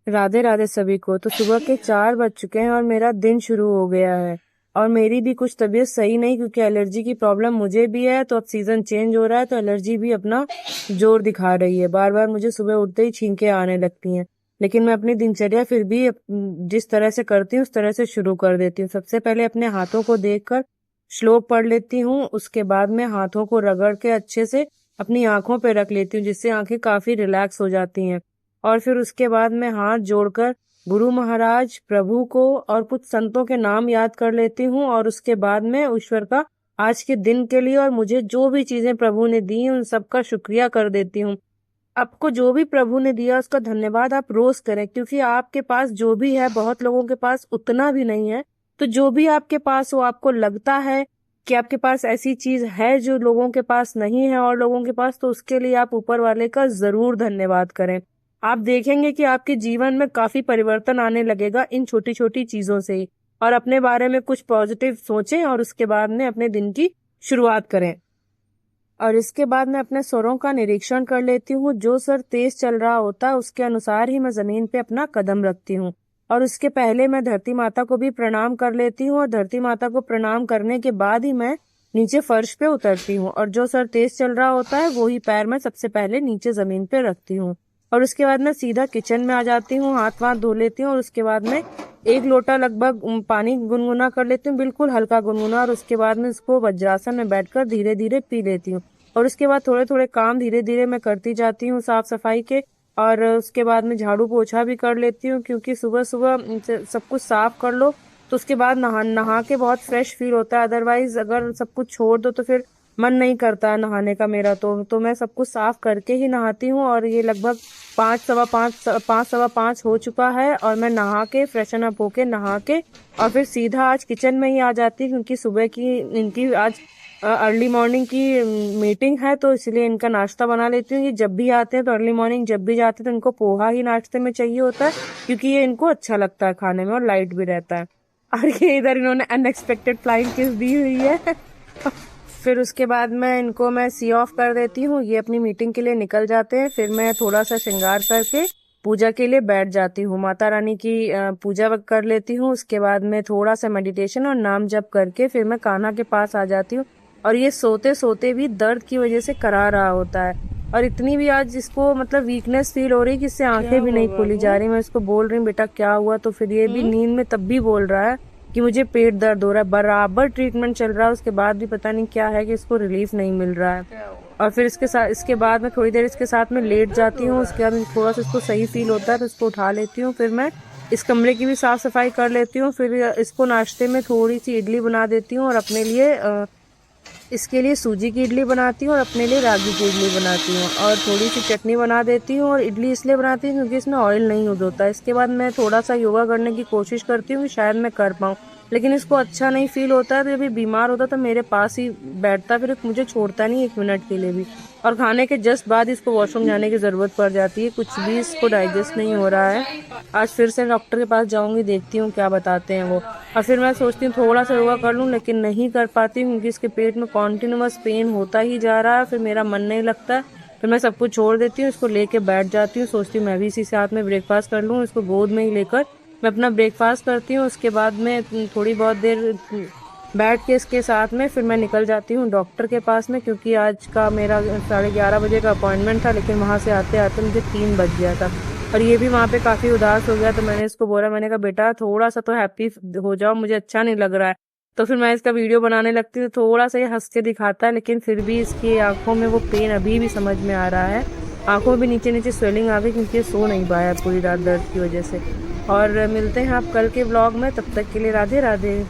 राधे राधे सभी को। तो सुबह के 4 बज चुके हैं और मेरा दिन शुरू हो गया है। और मेरी भी कुछ तबीयत सही नहीं, क्योंकि एलर्जी की प्रॉब्लम मुझे भी है। तो अब सीजन चेंज हो रहा है तो एलर्जी भी अपना जोर दिखा रही है। बार बार मुझे सुबह उठते ही छींकें आने लगती हैं। लेकिन मैं अपनी दिनचर्या फिर भी जिस तरह से करती हूँ उस तरह से शुरू कर देती हूँ। सबसे पहले अपने हाथों को देखकर श्लोक पढ़ लेती हूँ। उसके बाद में हाथों को रगड़ के अच्छे से अपनी आंखों पे रख लेती हूँ, जिससे आंखें काफी रिलैक्स हो जाती हैं। और फिर उसके बाद मैं हाथ जोड़कर गुरु महाराज, प्रभु को और कुछ संतों के नाम याद कर लेती हूँ। और उसके बाद में ईश्वर का आज के दिन के लिए और मुझे जो भी चीजें प्रभु ने दी हैं उन सब का शुक्रिया कर देती हूँ। आपको जो भी प्रभु ने दिया उसका धन्यवाद आप रोज करें, क्योंकि आपके पास जो भी है, बहुत लोगों के पास उतना भी नहीं है। तो जो भी आपके पास हो, आपको लगता है कि आपके पास ऐसी चीज है जो लोगों के पास नहीं है और लोगों के पास, तो उसके लिए आप ऊपर वाले का जरूर धन्यवाद करें। आप देखेंगे कि आपके जीवन में काफी परिवर्तन आने लगेगा इन छोटी छोटी चीजों से ही। और अपने बारे में कुछ पॉजिटिव सोचें और उसके बाद में अपने दिन की शुरुआत करें। और इसके बाद मैं अपने स्वरों का निरीक्षण कर लेती हूँ। जो स्वर तेज चल रहा होता है उसके अनुसार ही मैं जमीन पे अपना कदम रखती हूँ। और उसके पहले मैं धरती माता को भी प्रणाम कर लेती हूँ। और धरती माता को प्रणाम करने के बाद ही मैं नीचे फर्श पे उतरती हूँ। और जो स्वर तेज चल रहा होता है वो ही पैर मैं सबसे पहले नीचे जमीन पे रखती हूँ। और उसके बाद मैं सीधा किचन में आ जाती हूँ, हाथ वाथ धो लेती हूँ। और उसके बाद में 1 लोटा लगभग पानी गुनगुना कर लेती हूँ, बिल्कुल हल्का गुनगुना। और उसके बाद में इसको वज्रासन में बैठकर धीरे धीरे पी लेती हूँ। और उसके बाद थोड़े थोड़े काम धीरे धीरे मैं करती जाती हूँ साफ सफाई के। और उसके बाद में झाड़ू पोछा भी कर लेती हूँ, क्योंकि सुबह सुबह सब कुछ साफ कर लो तो उसके बाद नहा नहा के बहुत फ्रेश फील होता है। अदरवाइज अगर सब कुछ छोड़ दो तो फिर मन नहीं करता है नहाने का मेरा। तो मैं सब कुछ साफ करके ही नहाती हूँ। और ये लगभग 5 सवा 5 हो चुका है। और मैं नहा के फ्रेशन अप होके नहा के और फिर सीधा आज किचन में ही आ जाती हूँ, क्योंकि सुबह की इनकी आज अर्ली मॉर्निंग की मीटिंग है। तो इसलिए इनका नाश्ता बना लेती हूँ। ये जब भी आते हैं तो अर्ली मॉर्निंग जब भी जाते हैं तो इनको पोहा ही नाश्ते में चाहिए होता है, क्योंकि ये इनको अच्छा लगता है खाने में और लाइट भी रहता है। और ये इधर इन्होंने अनएक्सपेक्टेड फ्लाइंग किस दी हुई है। फिर उसके बाद मैं सी ऑफ कर देती हूँ। ये अपनी मीटिंग के लिए निकल जाते हैं। फिर मैं थोड़ा सा श्रृंगार करके पूजा के लिए बैठ जाती हूँ। माता रानी की पूजा कर लेती हूँ। उसके बाद में थोड़ा सा मेडिटेशन और नाम जप करके फिर मैं कान्हा के पास आ जाती हूँ। और ये सोते सोते भी दर्द की वजह से करा रहा होता है। और इतनी भी आज इसको मतलब वीकनेस फील हो रही कि इससे आंखें भी नहीं खोली जा रही। मैं इसको बोल रही हूँ बेटा क्या हुआ, तो फिर ये भी नींद में तब भी बोल रहा है कि मुझे पेट दर्द हो रहा है। बराबर ट्रीटमेंट चल रहा है, उसके बाद भी पता नहीं क्या है कि इसको रिलीफ नहीं मिल रहा है। और फिर इसके बाद मैं थोड़ी देर इसके साथ में लेट जाती हूँ। उसके बाद थोड़ा सा इसको सही फील होता है तो इसको उठा लेती हूँ। फिर मैं इस कमरे की भी साफ सफाई कर लेती हूँ। फिर इसको नाश्ते में थोड़ी सी इडली बना देती हूँ और अपने लिए इसके लिए सूजी की इडली बनाती हूँ और अपने लिए रागी की इडली बनाती हूँ। और थोड़ी सी चटनी बना देती हूँ। और इडली इसलिए बनाती हूँ क्योंकि इसमें ऑयल नहीं यूज होता है। इसके बाद मैं थोड़ा सा योगा करने की कोशिश करती हूँ कि शायद मैं कर पाऊँ, लेकिन इसको अच्छा नहीं फील होता है। तो जब ये बीमार होता तो मेरे पास ही बैठता, फिर मुझे छोड़ता नहीं 1 मिनट के लिए भी। और खाने के जस्ट बाद इसको वॉशरूम जाने की जरूरत पड़ जाती है, कुछ भी इसको डाइजेस्ट नहीं हो रहा है। आज फिर से डॉक्टर के पास जाऊंगी, देखती हूँ क्या बताते हैं वो। और फिर मैं सोचती हूँ थोड़ा सा योगा कर लूँ, लेकिन नहीं कर पाती हूँ क्योंकि इसके पेट में कॉन्टिन्यूअस पेन होता ही जा रहा है। फिर मेरा मन नहीं लगता। फिर मैं सब कुछ छोड़ देती हूँ, इसको लेके बैठ जाती हूँ। सोचती हूँ मैं भी इसी साथ में ब्रेकफास्ट कर लूँ। इसको गोद में ही लेकर मैं अपना ब्रेकफास्ट करती हूँ। उसके बाद में थोड़ी बहुत देर बैठ के इसके साथ में फिर मैं निकल जाती हूँ डॉक्टर के पास में, क्योंकि आज का मेरा 11:30 बजे का अपॉइंटमेंट था। लेकिन वहाँ से आते आते मुझे 3 बज गया था। और ये भी वहाँ पे काफी उदास हो गया। तो मैंने इसको बोला, मैंने कहा बेटा थोड़ा सा तो हैप्पी हो जाओ, मुझे अच्छा नहीं लग रहा है। तो फिर मैं इसका वीडियो बनाने लगती हूँ। थोड़ा सा ये हंस के दिखाता है, लेकिन फिर भी इसकी आंखों में वो पेन अभी भी समझ में आ रहा है। आंखों में भी नीचे नीचे स्वेलिंग आ गई, क्योंकि ये सो नहीं पाया पूरी रात दर्द की वजह से। और मिलते हैं आप कल के व्लॉग में, तब तक के लिए राधे राधे।